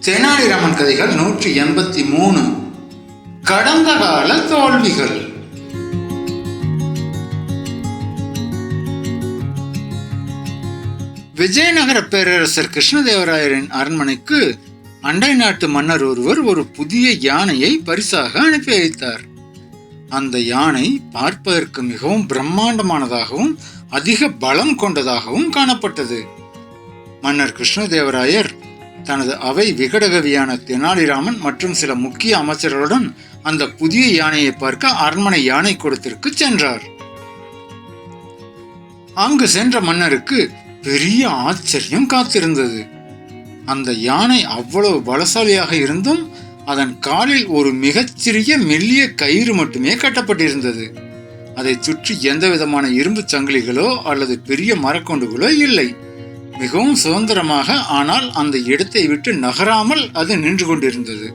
தெனாலிராமன் கதைகள் 183. கடந்த கால தோல்விகள். விஜயநகர பேரரசர் கிருஷ்ணதேவராயரின் அரண்மனைக்கு அண்டை நாட்டு மன்னர் ஒருவர் ஒரு புதிய யானையை பரிசாக அனுப்பி வைத்தார். அந்த யானை பார்ப்பதற்கு மிகவும் பிரம்மாண்டமானதாகவும் அதிக பலம் கொண்டதாகவும் காணப்பட்டது. மன்னர் கிருஷ்ணதேவராயர் தனது அவை விகடகவியான தெனாலிராமன் மற்றும் சில முக்கிய அமைச்சர்களுடன் அந்த புதிய யானையை பார்க்க அரண்மனை யானை கூடத்திற்கு சென்றார். அங்கு சென்ற மன்னருக்கு பெரிய ஆச்சரியம் காத்திருந்தது. அந்த யானை அவ்வளவு பலசாலியாக இருந்தும் அதன் காலில் ஒரு மிகச்சிறிய மெல்லிய கயிறு மட்டுமே கட்டப்பட்டிருந்தது. அதை சுற்றி எந்த விதமான இரும்பு சங்கிலிகளோ அல்லது பெரிய மரக்கொண்டுகளோ இல்லை. மிகவும் சுதந்திரமாக, ஆனால் அந்த இடத்தை விட்டு நகராமல் அது நின்று கொண்டிருந்தது.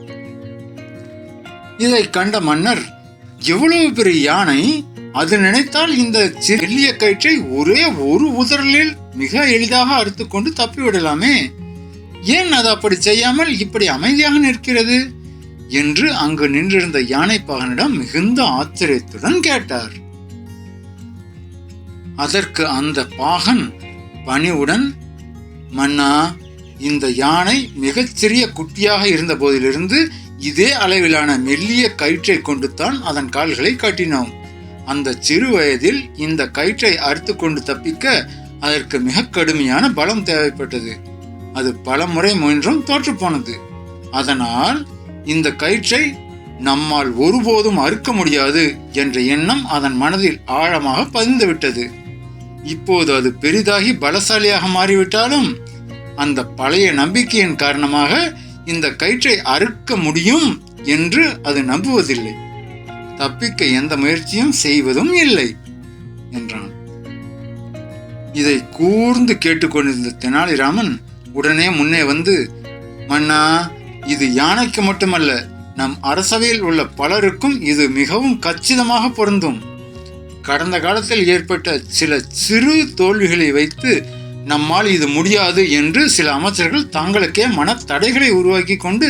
இதை கண்ட மன்னர், எவ்வளவு பெரிய யானை, அது நினைத்தால் இந்த மெல்லிய கயிற்றை ஒரே ஒரு உதறலில் மிக எளிதாக அறுத்து கொண்டு தப்பிவிடலாமே, ஏன் அது அப்படி செய்யாமல் இப்படி அமைதியாக நிற்கிறது என்று அங்கு நின்றிருந்த யானை பாகனிடம் மிகுந்த ஆச்சரியத்துடன் கேட்டார். அதற்கு அந்த பாகன் பணிவுடன், மன்னா, இந்த யானை மிகச்சிறிய குட்டியாக இருந்த போதிலிருந்து இதே அளவிலான மெல்லிய கயிற்றை கொண்டுத்தான் அதன் கால்களை கட்டினோம். அந்த சிறு வயதில் இந்த கயிற்றை அறுத்து கொண்டு தப்பிக்க அதற்கு மிக கடுமையான பலம் தேவைப்பட்டது. அது பல முறை முயன்றும் தோற்று போனது. அதனால் இந்த கயிற்றை நம்மால் ஒருபோதும் அறுக்க முடியாது என்ற எண்ணம் அதன் மனதில் ஆழமாக பதிந்துவிட்டது. இப்போது அது பெரிதாகி பலசாலியாக மாறிவிட்டாலும் அந்த பழைய நம்பிக்கையின் காரணமாக இந்த கயிற்றை அறுக்க முடியும் என்று அது நம்புவதில்லை. தப்பிக்க எந்த முயற்சியும் செய்வதும் இல்லை என்றான். இதை கூர்ந்து கேட்டுக்கொண்டிருந்த தெனாலிராமன் உடனே முன்னே வந்து, மன்னா, இது யானைக்கு மட்டுமல்ல, நம் அரசவையில் உள்ள பலருக்கும் இது மிகவும் கச்சிதமாக பொருந்தும். கடந்த காலத்தில் ஏற்பட்ட சில சிறு தோல்விகளை வைத்து நம்மால் இது முடியாது என்று சில அமைச்சர்கள் தங்களுக்கே மன தடைகளை உருவாக்கி கொண்டு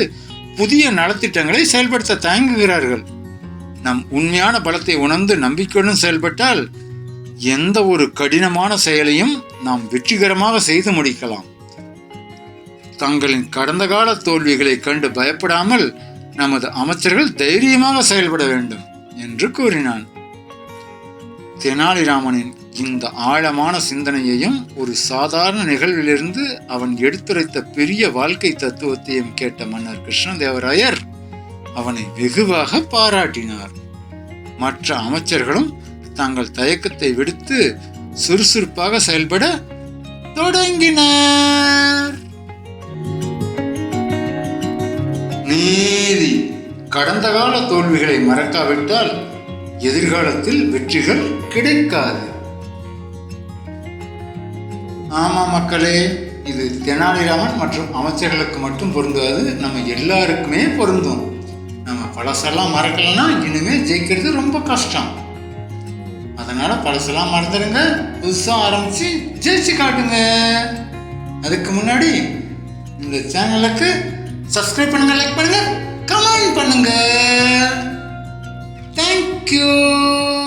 புதிய நலத்திட்டங்களை செயல்படுத்த தயங்குகிறார்கள். நம் உண்மையான பலத்தை உணர்ந்து நம்பிக்கையுடன் செயல்பட்டால் எந்த ஒரு கடினமான செயலையும் நாம் வெற்றிகரமாக செய்து முடிக்கலாம். தங்களின் கடந்த கால தோல்விகளை கண்டு பயப்படாமல் நமது அமைச்சர்கள் தைரியமாக செயல்பட வேண்டும் என்று கூறினான். தெனாலிராமனின் இந்த ஆழமான சிந்தனையையும் ஒரு சாதாரண நிகழ்விலிருந்து அவன் எடுத்துரைத்த பெரிய வாழ்க்கை தத்துவத்தையும் கேட்ட மன்னர் கிருஷ்ணதேவராயர் அவனை வெகுவாக பாராட்டினார். மற்ற அமைச்சர்களும் தங்கள் தயக்கத்தை விடுத்து சுறுசுறுப்பாக செயல்பட தொடங்கினர். நீதி. கடந்த கால தோல்விகளை மறக்காவிட்டால் எதிர்காலத்தில் வெற்றிகள் கிடைக்காது. ஆமா மக்களே, இது தெனாலிராமன் மற்றும் அமைச்சர்களுக்கு மட்டும் பொருந்தாது, நம்ம எல்லாருக்குமே பொருந்தும். நம்ம பழசெல்லாம் மறக்கலன்னா இனிமே ஜெயிக்கிறது ரொம்ப கஷ்டம். அதனால பழசெல்லாம் மறந்துடுங்க, புதுசா ஆரம்பிச்சு ஜெயிச்சு காட்டுங்க. அதுக்கு முன்னாடி இந்த சேனலுக்கு சப்ஸ்கிரைப் பண்ணுங்க, லைக் பண்ணுங்க, கமெண்ட் பண்ணுங்க. Thank you.